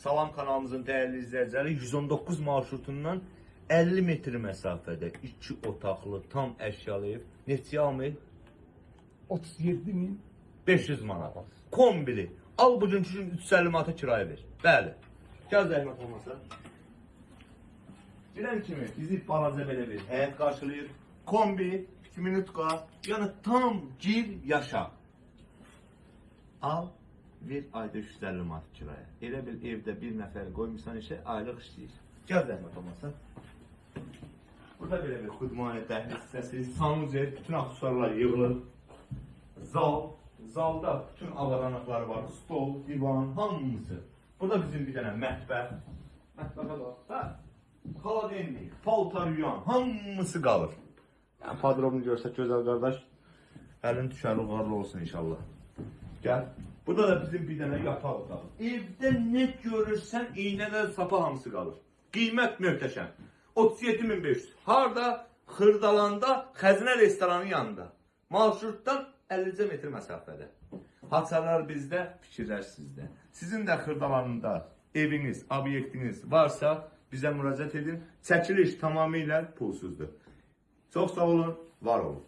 Salam kanalımızın değerli izləyiciləri, 119 marşrutundan 50 metr məsafədə 2 otaqlı tam əşyalı ev neçəyə almayıb? 37.500 manat. Kombili. Al bugün üçün 350 manata kirayə ver. Bəli. Gəl zəhmət olmasa. Bilən kimi bizi balaca belə bir həyət qarşılayır. Kombi, 2 minutka, yəni tam gir yaşa. Al, ver ayda 350 manat kiraya. Elə bir evdə bir nəfər qoymusan işə, aylıq işləyir. Gəl zəhmət olmasa. Burada belə bir xudmani dəhliz hissəsi, sanucer, bütün aksesuarlar yığılır. Zalda bütün avadanlıqlar var, stol, divan, hamısı. Burada bizim bir dənə mətbəx. Mətbəxə bax, hə? Xaladenlik, paltar yuyan, hamısı qalır. Yəni, padrobunu görsək gözəl qardaş, əlin düşəli uğarlı olsun inşallah. Gəl. Burada da bizim bir dənə yataq otağı. Evdə nə görürsən, iynədə sapa hamısı qalır. Qiymət möhtəşəm. 37.500. Harda? Xırdalanda, Xəzinə restoranın yanında. Marşrutdan 50 metr məsafədə. Haçalar bizdə, fikirlər sizdə. Sizin də Xırdalanında eviniz, obyektiniz varsa bizə müraciət edin. Çəkiliş tamamilə pulsuzdur. Çox sağ olun, var olun.